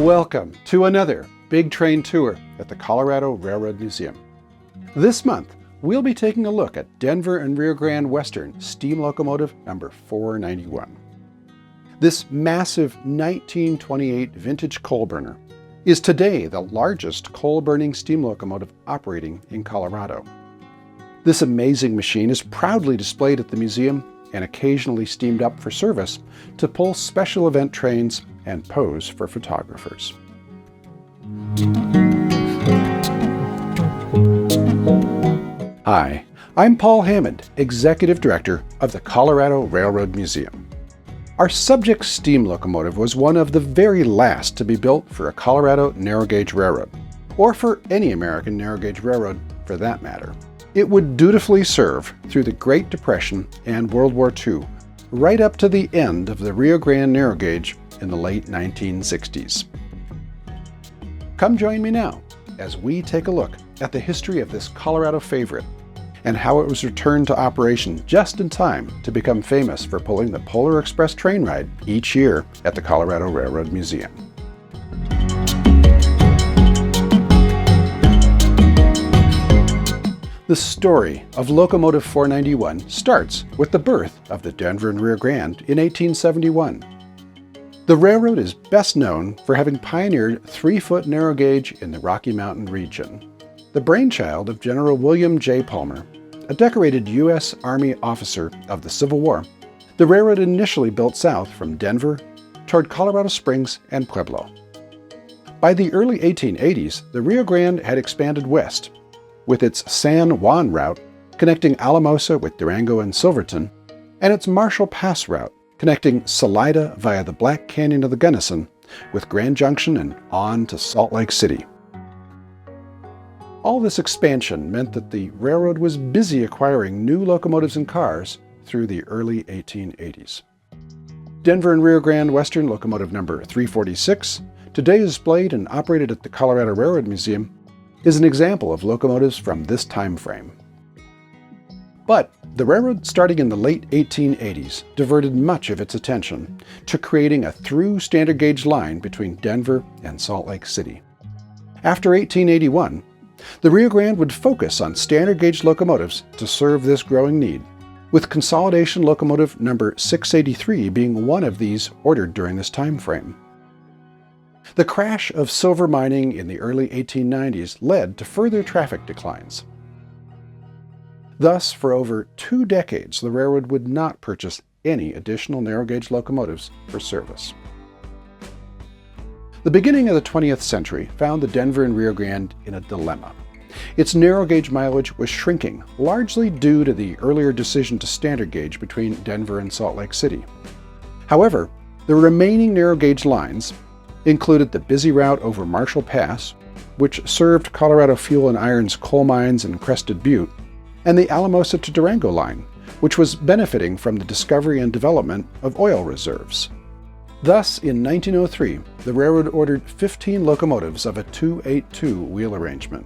Welcome to another Big Train Tour at the Colorado Railroad Museum. This month, we'll be taking a look at Denver and Rio Grande Western steam locomotive number 491. This massive 1928 vintage coal burner is today the largest coal-burning steam locomotive operating in Colorado. This amazing machine is proudly displayed at the museum and occasionally steamed up for service to pull special event trains and pose for photographers. Hi, I'm Paul Hammond, Executive Director of the Colorado Railroad Museum. Our subject steam locomotive was one of the very last to be built for a Colorado narrow gauge railroad, or for any American narrow gauge railroad for that matter. It would dutifully serve through the Great Depression and World War II, right up to the end of the Rio Grande narrow gauge in the late 1960s. Come join me now as we take a look at the history of this Colorado favorite and how it was returned to operation just in time to become famous for pulling the Polar Express train ride each year at the Colorado Railroad Museum. The story of Locomotive 491 starts with the birth of the Denver and Rio Grande in 1871. The railroad is best known for having pioneered 3-foot narrow gauge in the Rocky Mountain region. The brainchild of General William J. Palmer, a decorated U.S. Army officer of the Civil War, the railroad initially built south from Denver toward Colorado Springs and Pueblo. By the early 1880s, the Rio Grande had expanded west, with its San Juan route connecting Alamosa with Durango and Silverton, and its Marshall Pass route connecting Salida via the Black Canyon of the Gunnison with Grand Junction and on to Salt Lake City. All this expansion meant that the railroad was busy acquiring new locomotives and cars through the early 1880s. Denver and Rio Grande Western locomotive number 346, today displayed and operated at the Colorado Railroad Museum, is an example of locomotives from this time frame. But the railroad, starting in the late 1880s, diverted much of its attention to creating a through standard gauge line between Denver and Salt Lake City. After 1881, the Rio Grande would focus on standard gauge locomotives to serve this growing need, with consolidation locomotive number 683 being one of these ordered during this time frame. The crash of silver mining in the early 1890s led to further traffic declines. Thus, for over 2 decades, the railroad would not purchase any additional narrow gauge locomotives for service. The beginning of the 20th century found the Denver and Rio Grande in a dilemma. Its narrow gauge mileage was shrinking, largely due to the earlier decision to standard gauge between Denver and Salt Lake City. However, the remaining narrow gauge lines included the busy route over Marshall Pass, which served Colorado Fuel and Iron's coal mines in Crested Butte, and the Alamosa to Durango line, which was benefiting from the discovery and development of oil reserves. Thus, in 1903, the railroad ordered 15 locomotives of a 282 wheel arrangement,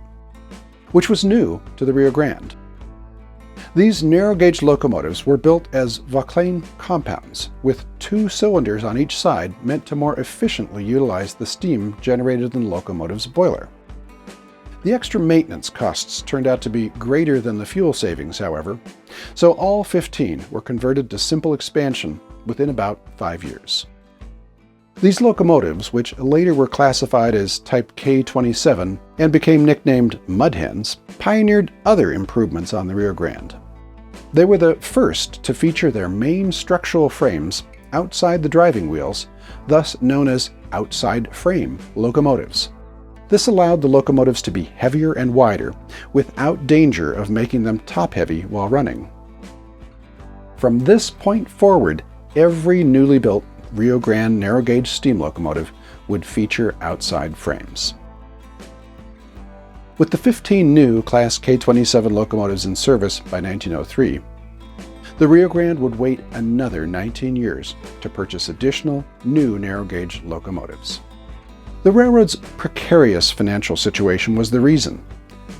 which was new to the Rio Grande. These narrow gauge locomotives were built as Vauclin compounds, with 2 cylinders on each side meant to more efficiently utilize the steam generated in the locomotive's boiler. The extra maintenance costs turned out to be greater than the fuel savings, however, so all 15 were converted to simple expansion within about 5 years. These locomotives, which later were classified as Type K27 and became nicknamed mud hens, pioneered other improvements on the Rio Grande. They were the first to feature their main structural frames outside the driving wheels, thus known as outside frame locomotives. This allowed the locomotives to be heavier and wider without danger of making them top-heavy while running. From this point forward, every newly built Rio Grande narrow gauge steam locomotive would feature outside frames. With the 15 new Class K27 locomotives in service by 1903, the Rio Grande would wait another 19 years to purchase additional new narrow gauge locomotives. The railroad's precarious financial situation was the reason,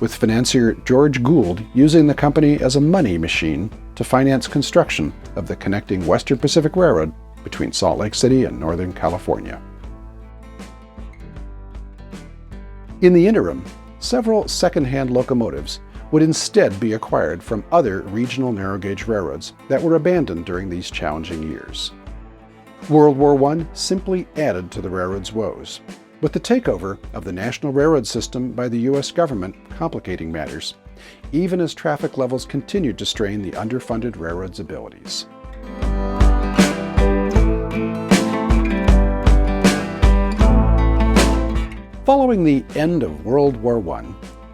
with financier George Gould using the company as a money machine to finance construction of the connecting Western Pacific Railroad between Salt Lake City and Northern California. In the interim, several second-hand locomotives would instead be acquired from other regional narrow-gauge railroads that were abandoned during these challenging years. World War I simply added to the railroad's woes, with the takeover of the national railroad system by the U.S. government complicating matters, even as traffic levels continued to strain the underfunded railroad's abilities. Following the end of World War I,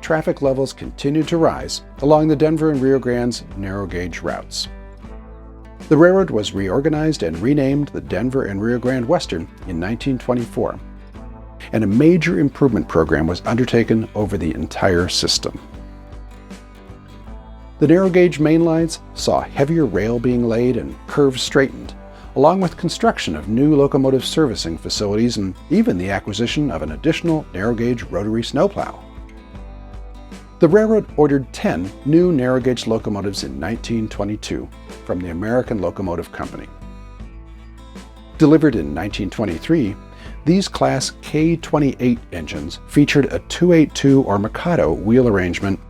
traffic levels continued to rise along the Denver and Rio Grande's narrow-gauge routes. The railroad was reorganized and renamed the Denver and Rio Grande Western in 1924, and a major improvement program was undertaken over the entire system. The narrow-gauge main lines saw heavier rail being laid and curves straightened, along with construction of new locomotive servicing facilities and even the acquisition of an additional narrow-gauge rotary snowplow. The railroad ordered 10 new narrow-gauge locomotives in 1922 from the American Locomotive Company. Delivered in 1923, these Class K28 engines featured a 282 or Mikado wheel arrangement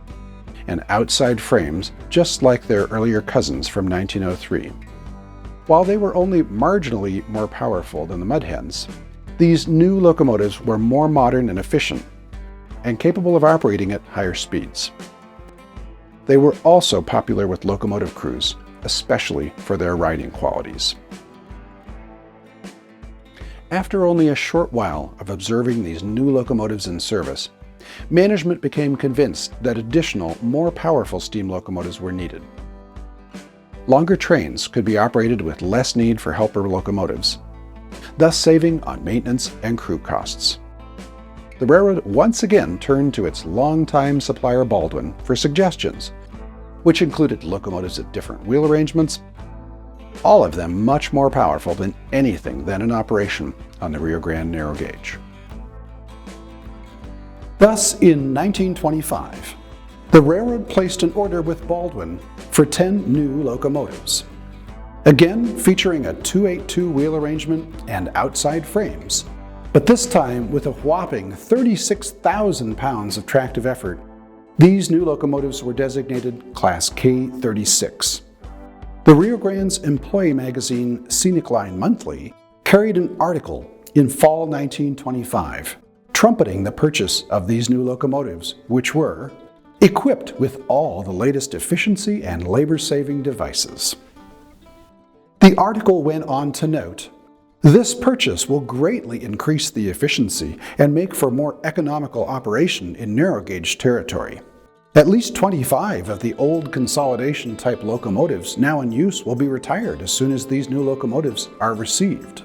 and outside frames just like their earlier cousins from 1903. While they were only marginally more powerful than the mud hens, these new locomotives were more modern and efficient, and capable of operating at higher speeds. They were also popular with locomotive crews, especially for their riding qualities. After only a short while of observing these new locomotives in service, management became convinced that additional, more powerful steam locomotives were needed. Longer trains could be operated with less need for helper locomotives, thus saving on maintenance and crew costs. The railroad once again turned to its longtime supplier Baldwin for suggestions, which included locomotives at different wheel arrangements, all of them much more powerful than anything then in operation on the Rio Grande narrow gauge. Thus, in 1925, the railroad placed an order with Baldwin for 10 new locomotives, again featuring a 282 wheel arrangement and outside frames, but this time with a whopping 36,000 pounds of tractive effort. These new locomotives were designated Class K36. The Rio Grande's employee magazine Scenic Line Monthly carried an article in fall 1925 trumpeting the purchase of these new locomotives, which were equipped with all the latest efficiency and labor-saving devices. The article went on to note, "This purchase will greatly increase the efficiency and make for more economical operation in narrow-gauge territory. At least 25 of the old consolidation-type locomotives now in use will be retired as soon as these new locomotives are received."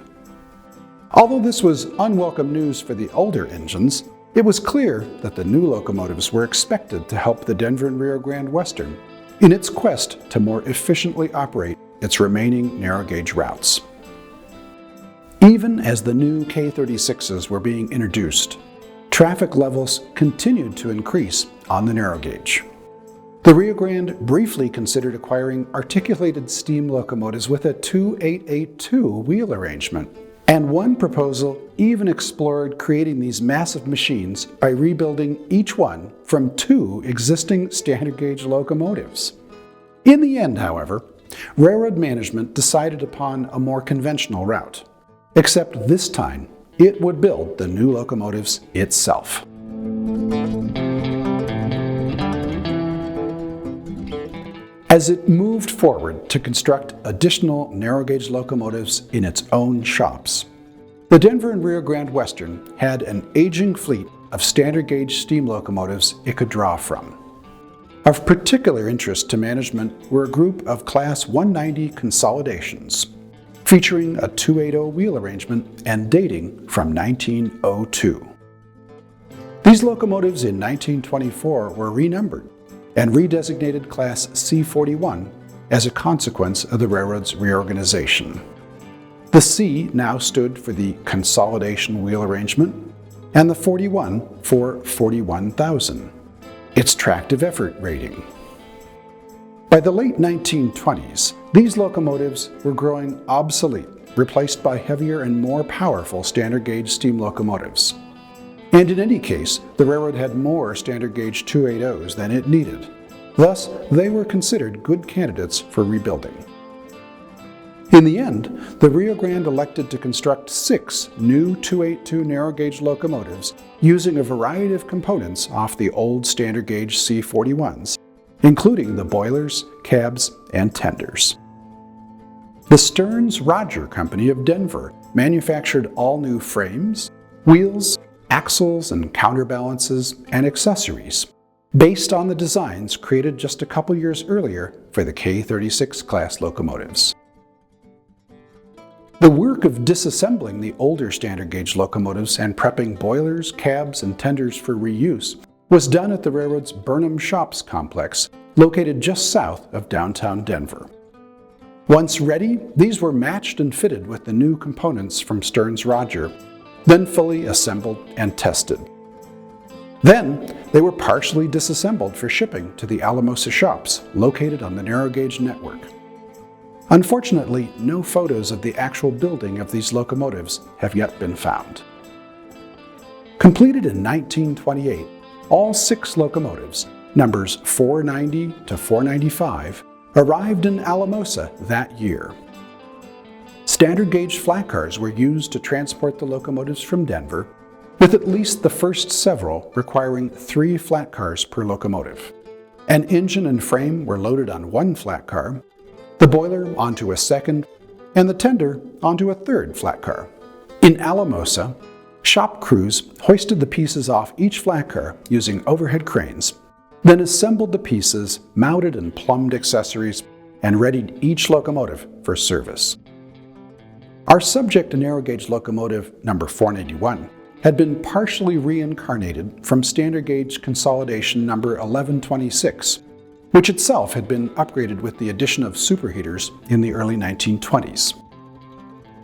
Although this was unwelcome news for the older engines, it was clear that the new locomotives were expected to help the Denver and Rio Grande Western in its quest to more efficiently operate its remaining narrow-gauge routes. Even as the new K36s were being introduced, traffic levels continued to increase on the narrow gauge. The Rio Grande briefly considered acquiring articulated steam locomotives with a 2882 wheel arrangement, and one proposal even explored creating these massive machines by rebuilding each one from 2 existing standard gauge locomotives. In the end, however, railroad management decided upon a more conventional route, except this time it would build the new locomotives itself. As it moved forward to construct additional narrow-gauge locomotives in its own shops, the Denver and Rio Grande Western had an aging fleet of standard-gauge steam locomotives it could draw from. Of particular interest to management were a group of Class 190 consolidations, featuring a 280 wheel arrangement and dating from 1902. These locomotives in 1924 were renumbered and redesignated Class C41 as a consequence of the railroad's reorganization. The C now stood for the consolidation wheel arrangement, and the 41 for 41,000, its tractive effort rating. By the late 1920s, these locomotives were growing obsolete, replaced by heavier and more powerful standard gauge steam locomotives. And in any case, the railroad had more standard gauge 280s than it needed. Thus, they were considered good candidates for rebuilding. In the end, the Rio Grande elected to construct 6 new 282 narrow gauge locomotives using a variety of components off the old standard gauge C41s, including the boilers, cabs, and tenders. The Stearns-Roger Company of Denver manufactured all new frames, wheels, axles and counterbalances, and accessories, based on the designs created just a couple years earlier for the K36 class locomotives. The work of disassembling the older standard gauge locomotives and prepping boilers, cabs, and tenders for reuse was done at the railroad's Burnham Shops complex, located just south of downtown Denver. Once ready, these were matched and fitted with the new components from Stearns-Roger, then fully assembled and tested. Then, they were partially disassembled for shipping to the Alamosa shops located on the narrow gauge network. Unfortunately, no photos of the actual building of these locomotives have yet been found. Completed in 1928, all 6 locomotives, numbers 490 to 495, arrived in Alamosa that year. Standard gauge flat cars were used to transport the locomotives from Denver, with at least the first several requiring 3 flat cars per locomotive. An engine and frame were loaded on one flat car, the boiler onto a second, and the tender onto a third flat car. In Alamosa, shop crews hoisted the pieces off each flat car using overhead cranes, then assembled the pieces, mounted and plumbed accessories, and readied each locomotive for service. Our subject narrow gauge locomotive number 491 had been partially reincarnated from standard gauge consolidation number 1126, which itself had been upgraded with the addition of superheaters in the early 1920s.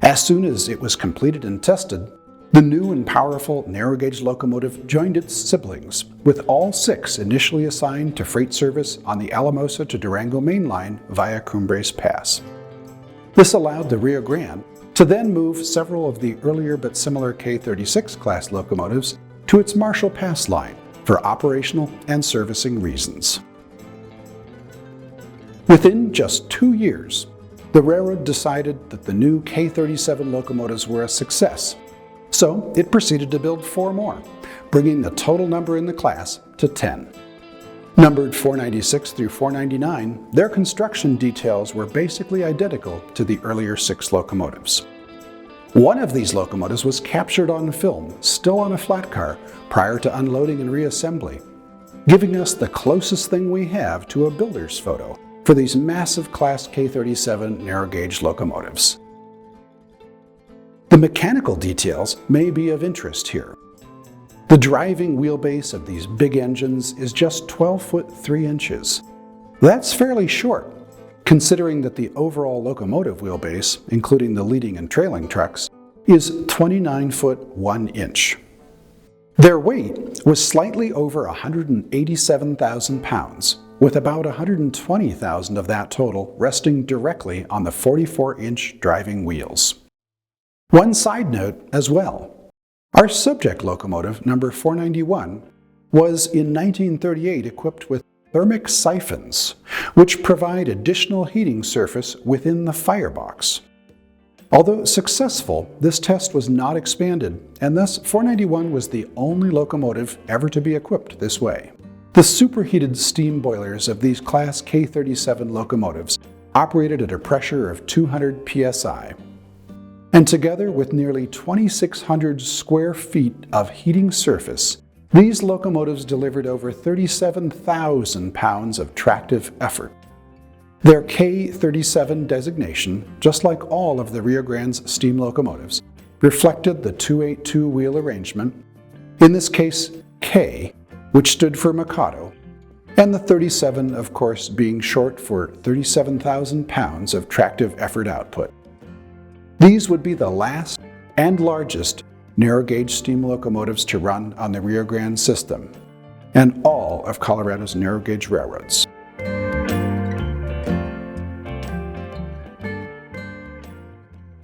As soon as it was completed and tested, the new and powerful narrow gauge locomotive joined its siblings, with all 6 initially assigned to freight service on the Alamosa to Durango main line via Cumbres Pass. This allowed the Rio Grande to then move several of the earlier but similar K36 class locomotives to its Marshall Pass line for operational and servicing reasons. Within just 2 years, the railroad decided that the new K37 locomotives were a success, so it proceeded to build 4 more, bringing the total number in the class to 10. Numbered 496 through 499, their construction details were basically identical to the earlier 6 locomotives. One of these locomotives was captured on film, still on a flat car, prior to unloading and reassembly, giving us the closest thing we have to a builder's photo for these massive Class K37 narrow gauge locomotives. The mechanical details may be of interest here. The driving wheelbase of these big engines is just 12 foot 3 inches. That's fairly short, considering that the overall locomotive wheelbase, including the leading and trailing trucks, is 29 foot 1 inch. Their weight was slightly over 187,000 pounds, with about 120,000 of that total resting directly on the 44-inch driving wheels. One side note as well. Our subject locomotive, number 491, was in 1938 equipped with thermic siphons, which provide additional heating surface within the firebox. Although successful, this test was not expanded, and thus 491 was the only locomotive ever to be equipped this way. The superheated steam boilers of these Class K37 locomotives operated at a pressure of 200 psi. And together with nearly 2,600 square feet of heating surface, these locomotives delivered over 37,000 pounds of tractive effort. Their K37 designation, just like all of the Rio Grande's steam locomotives, reflected the 282 wheel arrangement, in this case K, which stood for Mikado, and the 37, of course, being short for 37,000 pounds of tractive effort output. These would be the last and largest narrow gauge steam locomotives to run on the Rio Grande system, and all of Colorado's narrow gauge railroads.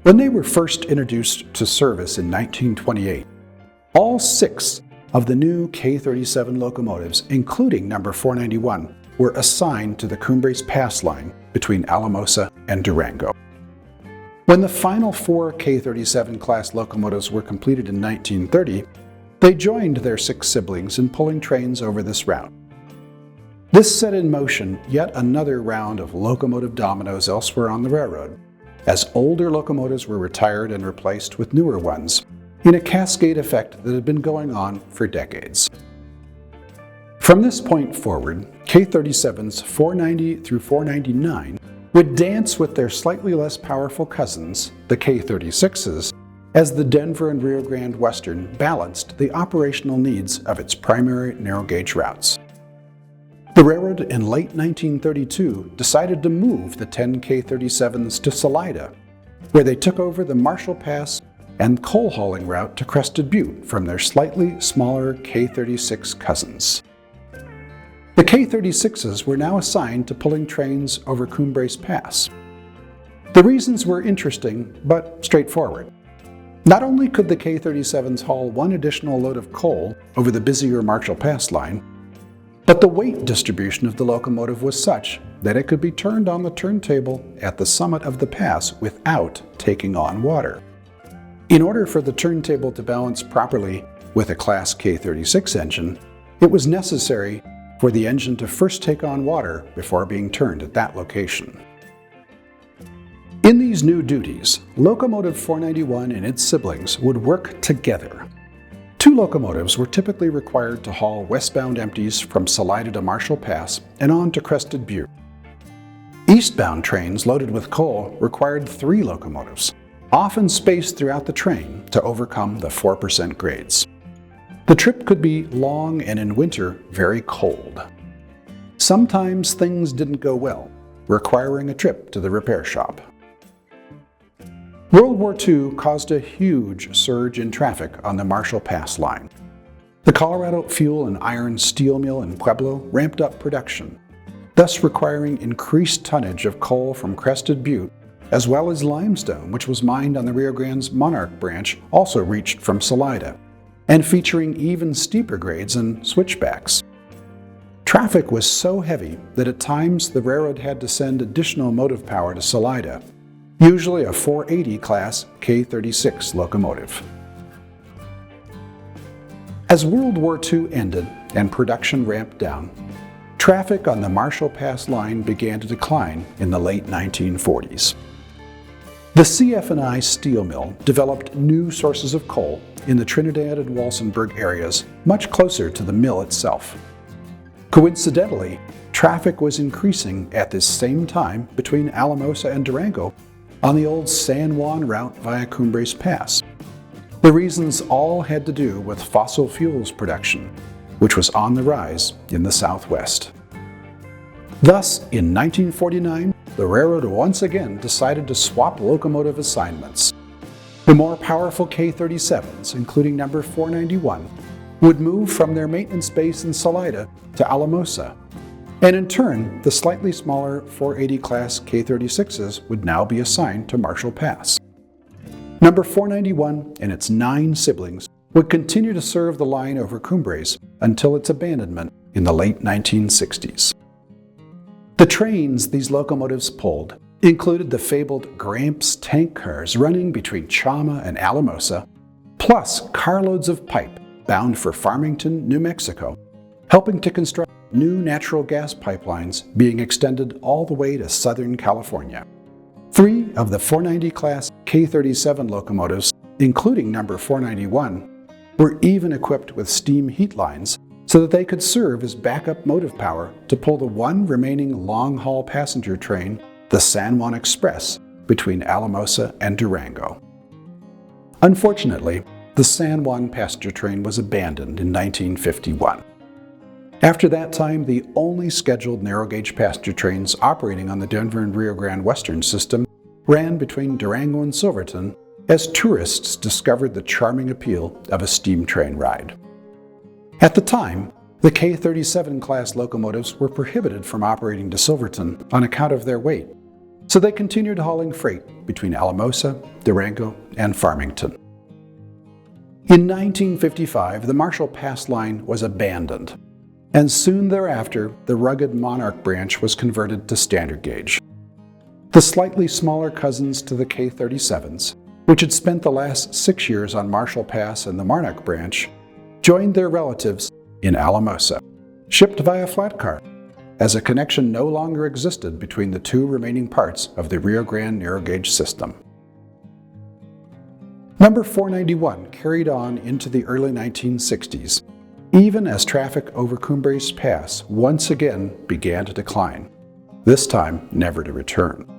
When they were first introduced to service in 1928, all 6 of the new K-37 locomotives, including number 491, were assigned to the Cumbres Pass line between Alamosa and Durango. When the final 4 K-37 class locomotives were completed in 1930, they joined their 6 siblings in pulling trains over this route. This set in motion yet another round of locomotive dominoes elsewhere on the railroad, as older locomotives were retired and replaced with newer ones, in a cascade effect that had been going on for decades. From this point forward, K-37s 490 through 499 would dance with their slightly less powerful cousins, the K-36s, as the Denver and Rio Grande Western balanced the operational needs of its primary narrow-gauge routes. The railroad in late 1932 decided to move the 10 K-37s to Salida, where they took over the Marshall Pass and coal hauling route to Crested Butte from their slightly smaller K-36 cousins. The K-36s were now assigned to pulling trains over Cumbres Pass. The reasons were interesting, but straightforward. Not only could the K-37s haul one additional load of coal over the busier Marshall Pass line, but the weight distribution of the locomotive was such that it could be turned on the turntable at the summit of the pass without taking on water. In order for the turntable to balance properly with a Class K-36 engine, it was necessary for the engine to first take on water before being turned at that location. In these new duties, Locomotive 491 and its siblings would work together. 2 locomotives were typically required to haul westbound empties from Salida to Marshall Pass and on to Crested Butte. Eastbound trains loaded with coal required 3 locomotives, often spaced throughout the train to overcome the 4% grades. The trip could be long and in winter very cold. Sometimes things didn't go well, requiring a trip to the repair shop. World War II caused a huge surge in traffic on the Marshall Pass line. The Colorado Fuel and Iron Steel Mill in Pueblo ramped up production, thus requiring increased tonnage of coal from Crested Butte, as well as limestone, which was mined on the Rio Grande's Monarch branch, also reached from Salida, and featuring even steeper grades and switchbacks. Traffic was so heavy that at times the railroad had to send additional motive power to Salida, usually a 480 class K-36 locomotive. As World War II ended and production ramped down, traffic on the Marshall Pass line began to decline in the late 1940s. The CF&I steel mill developed new sources of coal in the Trinidad and Walsenburg areas much closer to the mill itself. Coincidentally, traffic was increasing at this same time between Alamosa and Durango on the old San Juan route via Cumbres Pass. The reasons all had to do with fossil fuels production, which was on the rise in the Southwest. Thus, in 1949, the railroad once again decided to swap locomotive assignments. The more powerful K-37s, including number 491, would move from their maintenance base in Salida to Alamosa, and in turn, the slightly smaller 480 class K-36s would now be assigned to Marshall Pass. Number 491 and its 9 siblings would continue to serve the line over Cumbres until its abandonment in the late 1960s. The trains these locomotives pulled included the fabled Gramps tank cars running between Chama and Alamosa, plus carloads of pipe bound for Farmington, New Mexico, helping to construct new natural gas pipelines being extended all the way to Southern California. 3 of the 490 class K-37 locomotives, including number 491, were even equipped with steam heat lines so that they could serve as backup motive power to pull the one remaining long-haul passenger train, the San Juan Express, between Alamosa and Durango. Unfortunately, the San Juan passenger train was abandoned in 1951. After that time, the only scheduled narrow-gauge passenger trains operating on the Denver and Rio Grande Western system ran between Durango and Silverton as tourists discovered the charming appeal of a steam train ride. At the time, the K-37 class locomotives were prohibited from operating to Silverton on account of their weight, so they continued hauling freight between Alamosa, Durango, and Farmington. In 1955, the Marshall Pass line was abandoned, and soon thereafter, the rugged Monarch branch was converted to standard gauge. The slightly smaller cousins to the K-37s, which had spent the last 6 years on Marshall Pass and the Monarch branch, joined their relatives in Alamosa, shipped via flat car, as a connection no longer existed between the two remaining parts of the Rio Grande narrow gauge system. Number 491 carried on into the early 1960s, even as traffic over Cumbres Pass once again began to decline, this time never to return.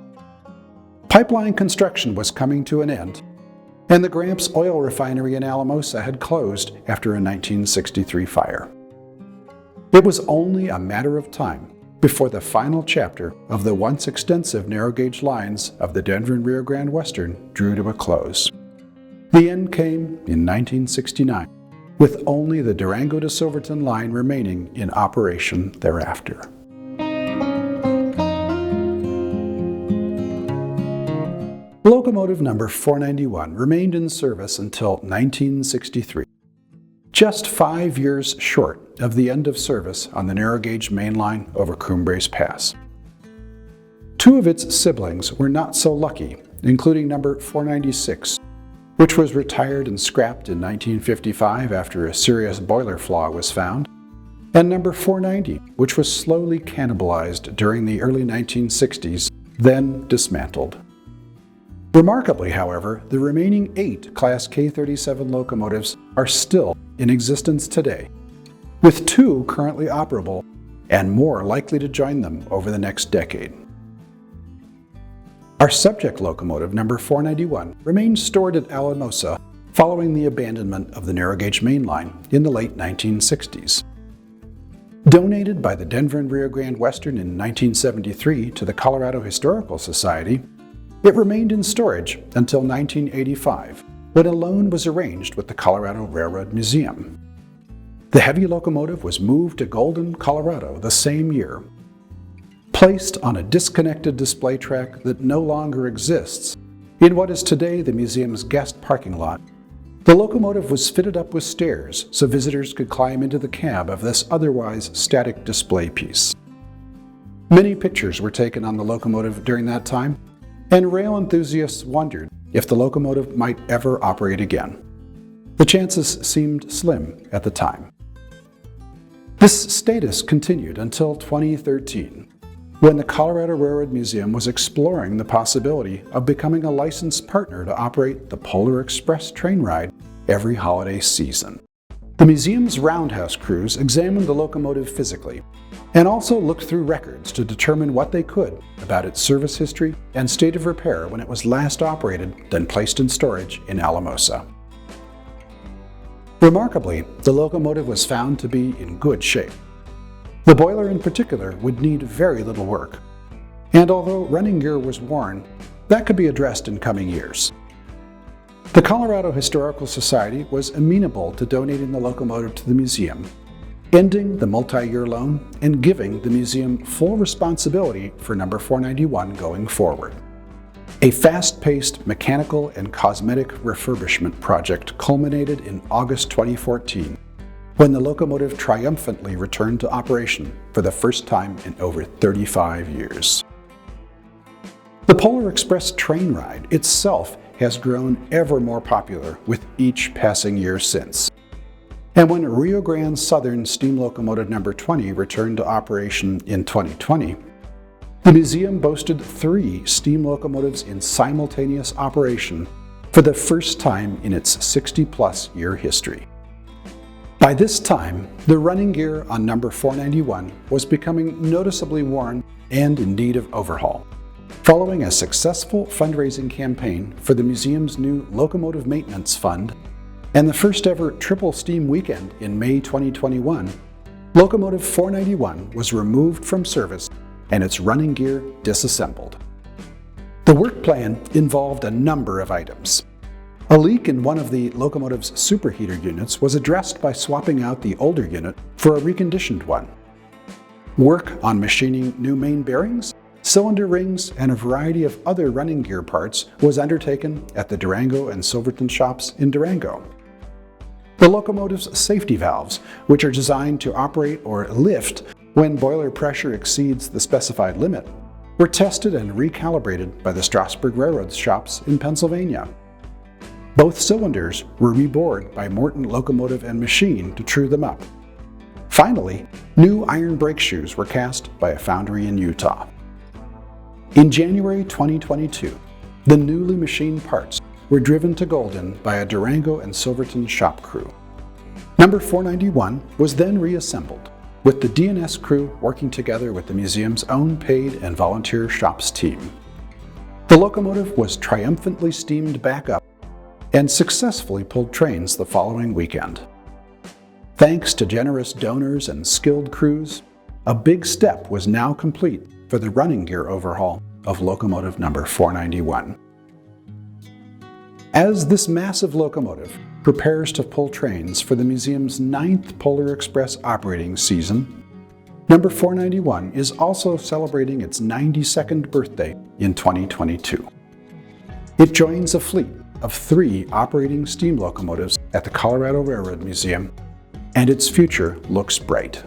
Pipeline construction was coming to an end, and the Gramps oil refinery in Alamosa had closed after a 1963 fire. It was only a matter of time before the final chapter of the once extensive narrow gauge lines of the Denver and Rio Grande Western drew to a close. The end came in 1969, with only the Durango to Silverton line remaining in operation thereafter. Locomotive number 491 remained in service until 1963, just 5 years short of the end of service on the narrow gauge main line over Cumbres Pass. Two of its siblings were not so lucky, including number 496, which was retired and scrapped in 1955 after a serious boiler flaw was found, and number 490, which was slowly cannibalized during the early 1960s, then dismantled. Remarkably, however, the remaining 8 Class K-37 locomotives are still in existence today, with 2 currently operable and more likely to join them over the next decade. Our subject locomotive, number 491, remained stored at Alamosa following the abandonment of the narrow gauge main line in the late 1960s. Donated by the Denver and Rio Grande Western in 1973 to the Colorado Historical Society, it remained in storage until 1985, when a loan was arranged with the Colorado Railroad Museum. The heavy locomotive was moved to Golden, Colorado the same year. Placed on a disconnected display track that no longer exists, in what is today the museum's guest parking lot, the locomotive was fitted up with stairs so visitors could climb into the cab of this otherwise static display piece. Many pictures were taken on the locomotive during that time, and rail enthusiasts wondered if the locomotive might ever operate again. The chances seemed slim at the time. This status continued until 2013, when the Colorado Railroad Museum was exploring the possibility of becoming a licensed partner to operate the Polar Express train ride every holiday season. The museum's roundhouse crews examined the locomotive physically and also looked through records to determine what they could about its service history and state of repair when it was last operated, then placed in storage in Alamosa. Remarkably, the locomotive was found to be in good shape. The boiler in particular would need very little work, and although running gear was worn, that could be addressed in coming years. The Colorado Historical Society was amenable to donating the locomotive to the museum, ending the multi-year loan and giving the museum full responsibility for number 491 going forward. A fast-paced mechanical and cosmetic refurbishment project culminated in August 2014, when the locomotive triumphantly returned to operation for the first time in over 35 years. The Polar Express train ride itself has grown ever more popular with each passing year since. And when Rio Grande Southern Steam Locomotive number 20 returned to operation in 2020, the museum boasted 3 steam locomotives in simultaneous operation for the first time in its 60-plus year history. By this time, the running gear on number 491 was becoming noticeably worn and in need of overhaul. Following a successful fundraising campaign for the museum's new Locomotive Maintenance Fund and the first ever triple steam weekend in May 2021, Locomotive 491 was removed from service and its running gear disassembled. The work plan involved a number of items. A leak in one of the locomotive's superheater units was addressed by swapping out the older unit for a reconditioned one. Work on machining new main bearings, cylinder rings, and a variety of other running gear parts was undertaken at the Durango and Silverton shops in Durango. The locomotive's safety valves, which are designed to operate or lift when boiler pressure exceeds the specified limit, were tested and recalibrated by the Strasburg Railroad shops in Pennsylvania. Both cylinders were rebored by Morton Locomotive and Machine to true them up. Finally, new iron brake shoes were cast by a foundry in Utah. In January 2022, the newly machined parts were driven to Golden by a Durango and Silverton shop crew. Number 491 was then reassembled, with the DNS crew working together with the museum's own paid and volunteer shops team. The locomotive was triumphantly steamed back up and successfully pulled trains the following weekend. Thanks to generous donors and skilled crews, a big step was now complete for the running gear overhaul of locomotive number 491. As this massive locomotive prepares to pull trains for the museum's 9th Polar Express operating season, number 491 is also celebrating its 92nd birthday in 2022. It joins a fleet of 3 operating steam locomotives at the Colorado Railroad Museum, and its future looks bright.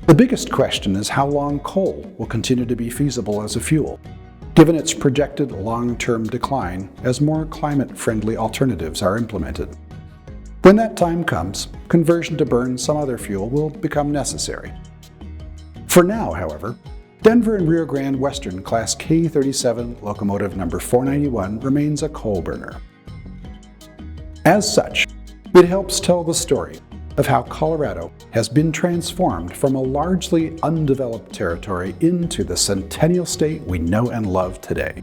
The biggest question is how long coal will continue to be feasible as a fuel, given its projected long-term decline as more climate-friendly alternatives are implemented. When that time comes, conversion to burn some other fuel will become necessary. For now, however, Denver and Rio Grande Western Class K37 locomotive number 491 remains a coal burner. As such, it helps tell the story of how Colorado has been transformed from a largely undeveloped territory into the centennial state we know and love today.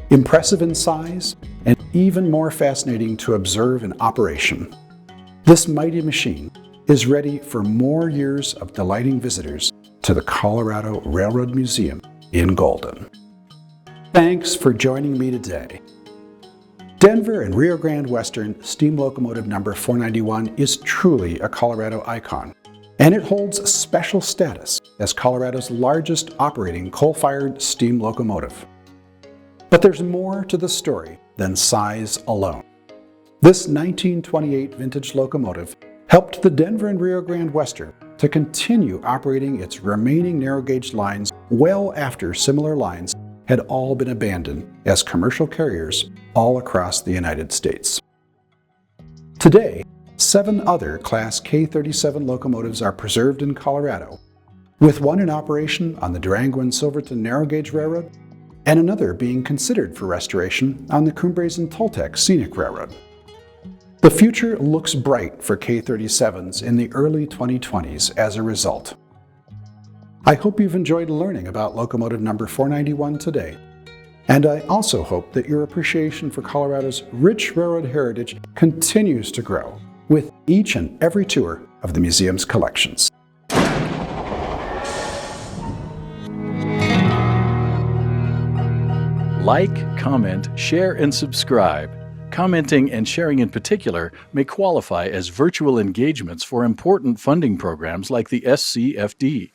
Impressive in size and even more fascinating to observe in operation, this mighty machine is ready for more years of delighting visitors to the Colorado Railroad Museum in Golden. Thanks for joining me today. Denver and Rio Grande Western steam locomotive number 491 is truly a Colorado icon, and it holds a special status as Colorado's largest operating coal-fired steam locomotive. But there's more to the story than size alone. This 1928 vintage locomotive helped the Denver and Rio Grande Western to continue operating its remaining narrow gauge lines well after similar lines had all been abandoned as commercial carriers all across the United States. Today, 7 other Class K37 locomotives are preserved in Colorado, with one in operation on the Durango and Silverton Narrow Gauge Railroad and another being considered for restoration on the Cumbres and Toltec Scenic Railroad. The future looks bright for K37s in the early 2020s as a result. I hope you've enjoyed learning about locomotive number 491 today, and I also hope that your appreciation for Colorado's rich railroad heritage continues to grow with each and every tour of the museum's collections. Like, comment, share, and subscribe. Commenting and sharing in particular may qualify as virtual engagements for important funding programs like the SCFD.